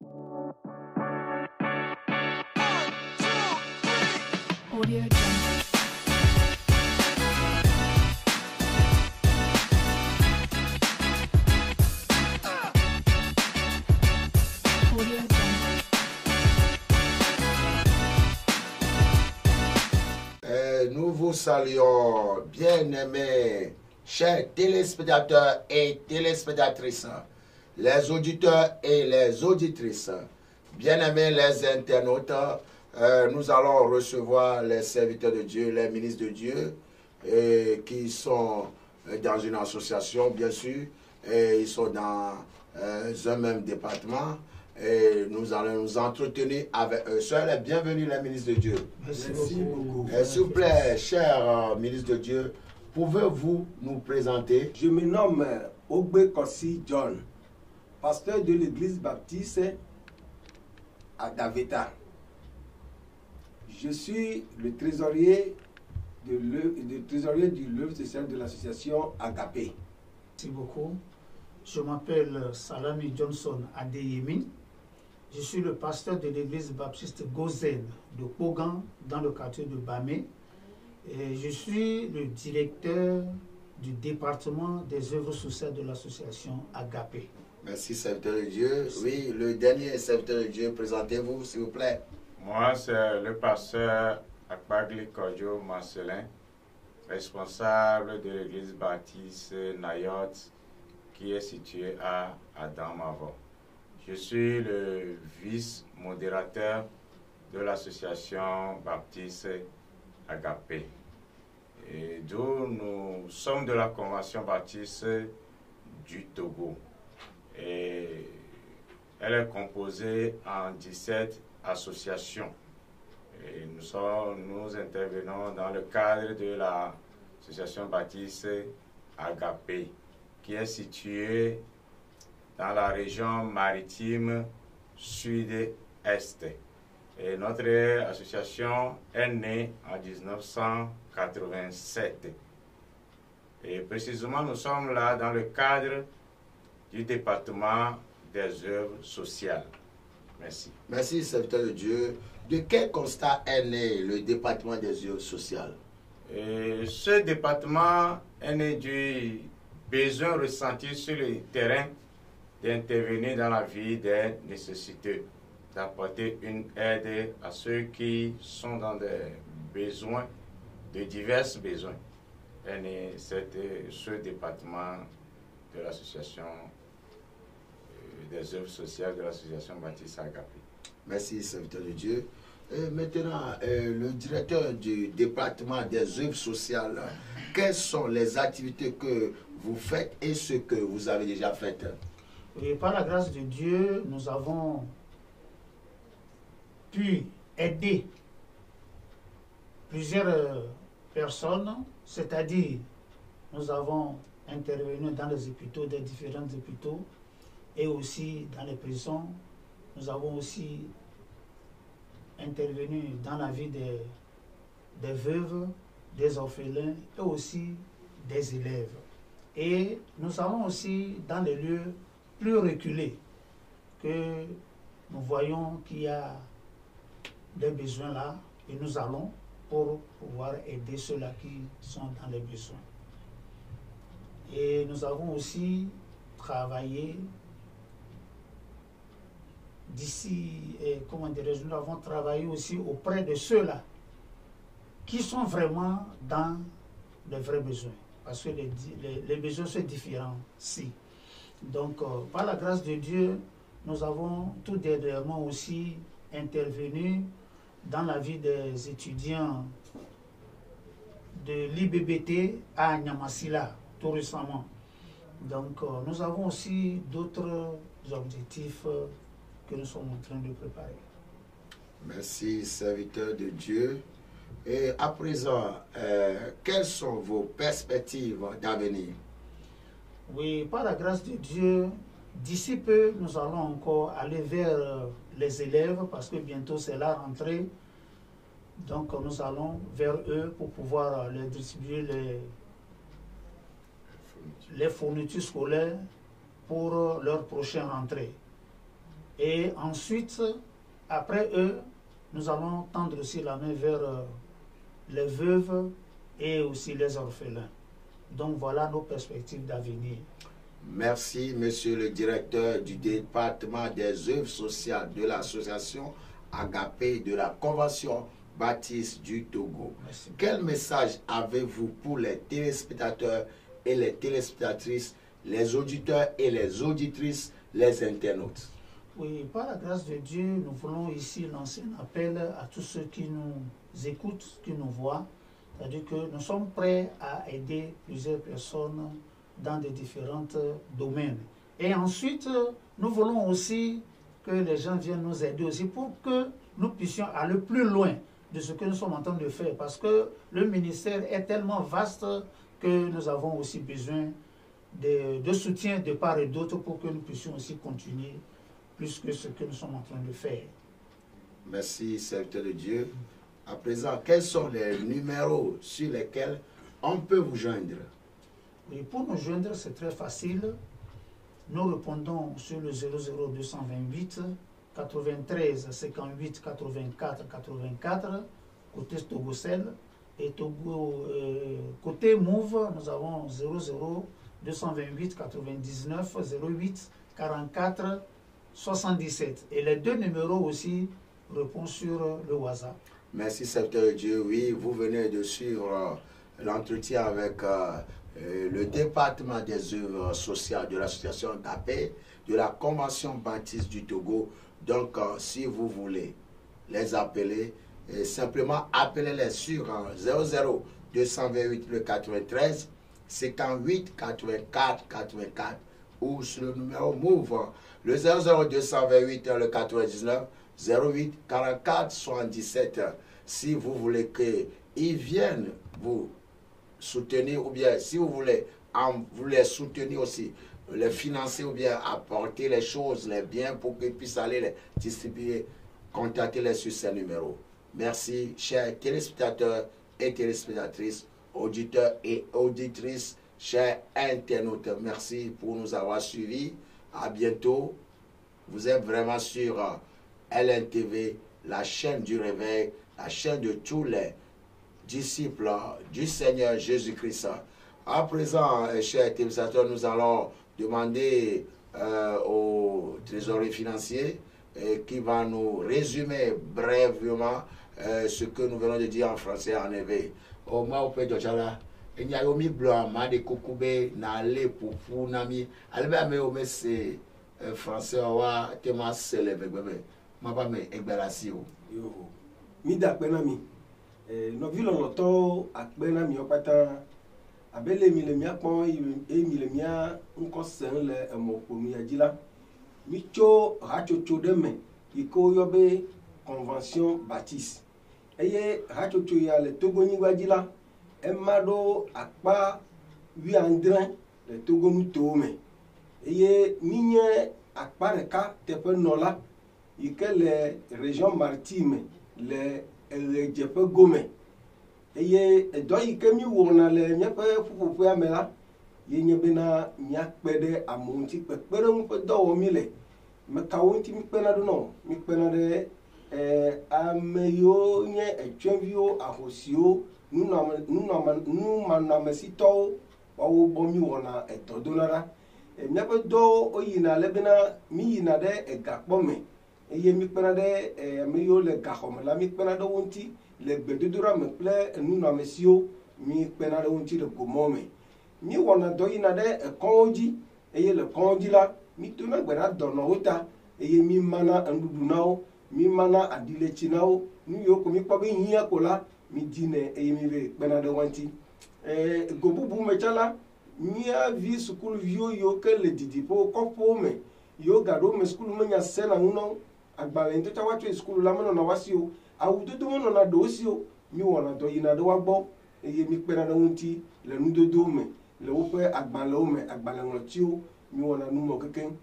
Audio Jungle. Audio Jungle. Nous vous saluons, bien-aimés, chers téléspectateurs et téléspectatrices, les auditeurs et les auditrices, bien-aimés les internautes. Nous allons recevoir les serviteurs de Dieu, les ministres de Dieu, qui sont dans une association, bien sûr, et ils sont dans un même département. Et nous allons nous entretenir avec eux. Soyez les bienvenus, les ministres de Dieu. Merci beaucoup. S'il vous plaît, chers ministres de Dieu, pouvez-vous nous présenter? Je me nomme Ogbe Kossi John, pasteur de l'église baptiste à Daveta. Je suis le trésorier du l'œuvre sociale de l'association Agapé. Merci beaucoup. Je m'appelle Salami Johnson Adeyemi. Je suis le pasteur de l'église baptiste Gozen de Pogan dans le quartier de Bamé. Et je suis le directeur du département des œuvres sociales de l'association Agapé. Merci, serviteur de Dieu. Oui, le dernier serviteur de Dieu, présentez-vous, s'il vous plaît. Moi, c'est le pasteur Akpagli Kodjo Marcelin, responsable de l'église baptiste Nayot, qui est située à Adamavo. Je suis le vice-modérateur de l'association baptiste Agapé. Et d'où nous sommes de la convention baptiste du Togo. Et elle est composée en 17 associations. Et nous intervenons dans le cadre de l'association baptiste Agapé, qui est située dans la région maritime sud-est. Et notre association est née en 1987. Et précisément, nous sommes là dans le cadre du département des œuvres sociales. Merci. Merci, serviteur de Dieu. De quel constat est né le département des œuvres sociales? Et ce département est né du besoin ressenti sur le terrain d'intervenir dans la vie des nécessiteux, d'apporter une aide à ceux qui sont dans des besoins, de divers besoins. Est né ce département de l'association des œuvres sociales de l'association baptiste Agapé. Merci, serviteur de Dieu. Et maintenant, le directeur du département des œuvres sociales, quelles sont les activités que vous faites et ce que vous avez déjà fait? Et par la grâce de Dieu, nous avons pu aider plusieurs personnes, c'est-à-dire nous avons intervenu dans les hôpitaux, des différents hôpitaux, et aussi dans les prisons. Nous avons aussi intervenu dans la vie des veuves, des orphelins et aussi des élèves. Et nous allons aussi dans les lieux plus reculés que nous voyons qu'il y a des besoins là et nous allons pour pouvoir aider ceux-là qui sont dans les besoins. Et nous avons aussi travaillé d'ici, comment dirais-je, nous avons travaillé aussi auprès de ceux-là qui sont vraiment dans les vrais besoins. Parce que les besoins sont différents, si. Donc, par la grâce de Dieu, nous avons tout dernièrement aussi intervenu dans la vie des étudiants de l'IBBT à Nyamasila, tout récemment. Donc, nous avons aussi d'autres objectifs que nous sommes en train de préparer. Merci, serviteur de Dieu. Et à présent, quelles sont vos perspectives d'avenir? Oui, par la grâce de Dieu, d'ici peu, nous allons encore aller vers les élèves parce que bientôt c'est la rentrée. Donc nous allons vers eux pour pouvoir leur distribuer les fournitures scolaires pour leur prochaine rentrée. Et ensuite, après eux, nous allons tendre aussi la main vers les veuves et aussi les orphelins. Donc voilà nos perspectives d'avenir. Merci, monsieur le directeur du département des œuvres sociales de l'association Agapé de la Convention baptiste du Togo. Merci. Quel message avez-vous pour les téléspectateurs et les téléspectatrices, les auditeurs et les auditrices, les internautes? Oui, par la grâce de Dieu, nous voulons ici lancer un appel à tous ceux qui nous écoutent, qui nous voient. C'est-à-dire que nous sommes prêts à aider plusieurs personnes dans des différents domaines. Et ensuite, nous voulons aussi que les gens viennent nous aider aussi pour que nous puissions aller plus loin de ce que nous sommes en train de faire. Parce que le ministère est tellement vaste que nous avons aussi besoin de soutien de part et d'autre pour que nous puissions aussi continuer plus que ce que nous sommes en train de faire. Merci, serviteur de Dieu. À présent, quels sont les numéros sur lesquels on peut vous joindre? Et pour nous joindre, c'est très facile. Nous répondons sur le 00228 93 58 84 84 côté Togocel et côté Move, nous avons 00228 99 08 44 77. Et les deux numéros aussi répondent sur le WhatsApp. Merci, serviteur de Dieu. Oui, vous venez de suivre l'entretien avec le département des œuvres sociales de l'association Agapé de la Convention baptiste du Togo. Donc, si vous voulez les appeler, simplement appelez-les sur 00228 le 93 58 84 84 ou sur le numéro Move le 00228 le 99 08 44 77. Si vous voulez qu'ils viennent vous soutenir, ou bien si vous voulez vous les soutenir aussi, les financer ou bien apporter les choses, les biens pour qu'ils puissent aller les distribuer, contactez-les sur ces numéros. Merci, chers téléspectateurs et téléspectatrices, auditeurs et auditrices, chers internautes. Merci pour nous avoir suivis. À bientôt. Vous êtes vraiment sur LNTV, la chaîne du réveil, la chaîne de tous les disciples du Seigneur Jésus-Christ. À présent, chers téléspectateurs, nous allons demander au trésorier financier qui va nous résumer brièvement ce que nous venons de dire en français en éveil. Au moins, au peut dire il y a eu blanc, ma de kokube, na le poupou, nami, alba me ome se français, wa tema seleve, ma pas me egbelasio. Yo, mi da penami. No vilo loto akpenami opata. Abele mi le mia pon mi le mia nko sen le emoponu yadila. Mi cho rachocho de me, iko yobe convention baptiste. Eye rachocho ya le Togo ni wadila. Emado akpa wiandrin le Togo nu tome. Eye minye akpa reka tepe nola. Ike le région maritime le Djepe Gome. Eye edo ike mi wona le nyepe fufufu amela. Ye nyebena nyakpede amonti pekpere mu pe do mi le. Me kawonti mi pena do no, mi pena de ameyo nye etwenvio ahosio nu manamesito wawo bomi wona etodonara. Nyepe do oyina lebena mi yina de egakpome. Eye mi pena de ameyo le gahome la mi pena do wonti le gbedodora me ple nu namesio mi pena de wonti le gomome. Mi wona do yina de ekonji eye le konji la mi tuna gbera dono ota eye mi mana andudunao mi mana adilechinao nu yo ko mi pa be hiya ko la mi dine eye mi be pena de wanti gobubu mechala mi a vi school vio yo ke le didipo kopo me yo gado me school me nya sena uno agbale nto tawa to school la me na wasio awudodo mo na dosio mi wona do yina do wagbo eye mi pena de wanti le nudodo me le wope agbale o me agbale ngotio mi wona numo keken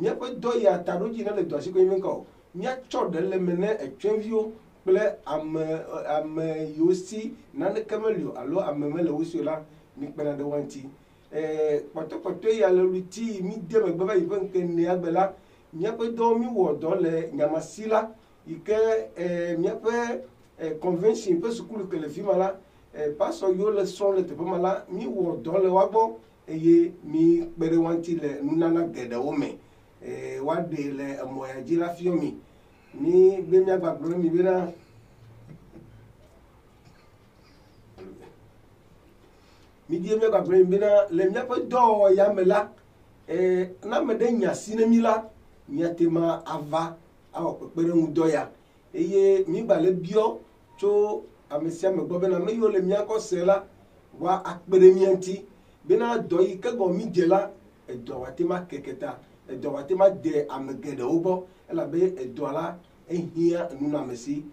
nya pe do ya taroji na le do asiko mi ko nya chode le mene etwenvio ple am yosi na ne kamelio alo amemele wosio la mi pena de wanti poto ya le luti mi de me baba iben ken ne agbela míaƒe dɔ mi wɔ dɔ le Nyamasi la yi ke míaƒe convention ƒe sukulu ke le fi ma la pastor yiwo le srɔ̃ le teƒe ma la mi wɔ dɔ le wa gbɔ eye mi kpe ɖe wa ŋuti le nunana geɖewo me woaɖe le emɔ ya dzi la fiɔ mi be míagbagblɔ ɖe mi bena mi die míagbagblɔ ɖe mi bena le míaƒe dɔwɔya me la ne ame ɖe nya si ne mi la míate ma ava awɔ kpekpeɖeŋu dɔ ya eye mi gba le biɔ tso ame sia ame gbɔ bena ame yiwo le míakɔ se la wa akpe ɖe mía ŋuti bena dɔ yi ke gɔ mi dze la edɔ wate ma keke ta edɔ wate ma de ame geɖewo gbɔ elabe edɔ la ehiã nunɔamesi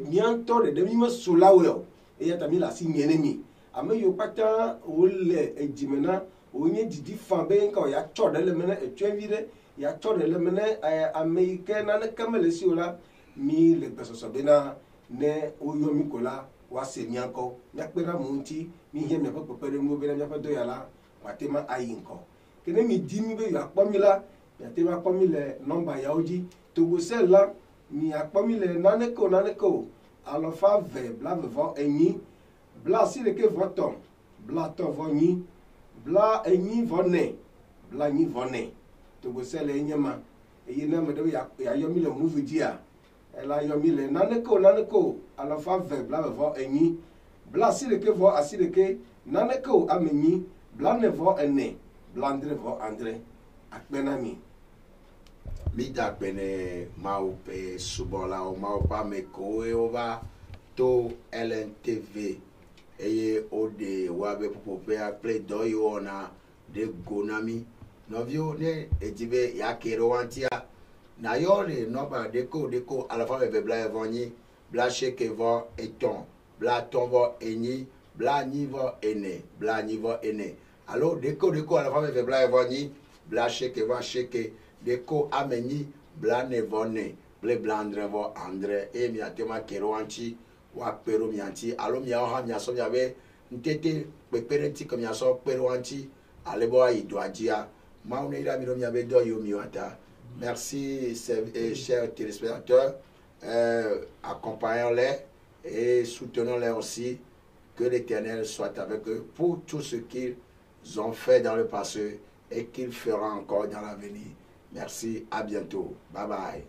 mía ŋutɔ ɖeɖe mi meso la wɔe o eya ta mi le asi nye ne mi ame yiwo katã wole edzime na wonye didi fã be ŋkɔ ya tsɔ ɖe le me ne etsɔevi ɖe ya tsɔ ɖe le me ne ame yi ke naneke mele si o la mi le gbesɔsɔ bena ne woyɔ mi ko la woase mía ŋkɔ míakpe ɖe amewo ŋuti mi hiã miaƒe kpekpeɖeŋuwo bena míaƒe dɔ ya la wòate ma ayi ŋkɔ ke ne mi di mi be yeakpɔ mi la miate ma kpɔ mi le nɔmba yawo dzi Togosel la miakpɔ mi le naneke o 228 bla-89 bla-39 bla-84 bla-84 Togosel enye ma eye ne ame ɖe yayɔ mi le muvi dzia ela yɔ mi le naneke o 228 bla-89 naneke o 8 bla-94 bla-97 akpe na mi. Mi da kpene Mawu ƒe subɔlawo Mawu ƒe ame kewo wova to LNTV eye woɖe woabe ƒuƒoƒea kple dɔ yi wɔna ɖe go na mi nɔviwo ne edi be yake ɖe wa ŋutia nayɔ le nɔmba ɖeko 228 bla-93 bla-98 bla-84 alo ɖeko 228 bla-99 ɖeko 8 bla-94 kple bla-97 eye miate ma ke ɖe wa ŋuti woakpe ɖo mia ŋuti alo miawo hã miasɔ miabe ŋutete kpekpeɖeŋuti ke miasɔ kpe ɖe wa ŋuti ale be woayi dɔa dzia Mawu ne yra mi ɖo miabe dɔ yiwo miwa ta. Merci chers téléspectateurs, accompagnons-les et soutenons-les aussi. Que l'Éternel soit avec eux pour tout ce qu'ils ont fait dans le passé et qu'ils feront encore dans l'avenir. Merci, à bientôt. Bye bye.